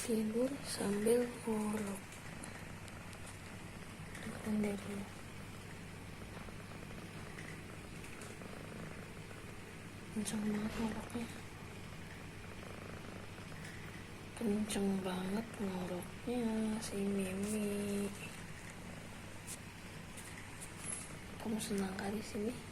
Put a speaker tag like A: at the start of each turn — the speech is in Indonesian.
A: tidur sambil ngorok. Rendah dulu. Kenceng banget ngoroknya. Kenceng banget ngoroknya si Mimi. Kamu senang kali sini?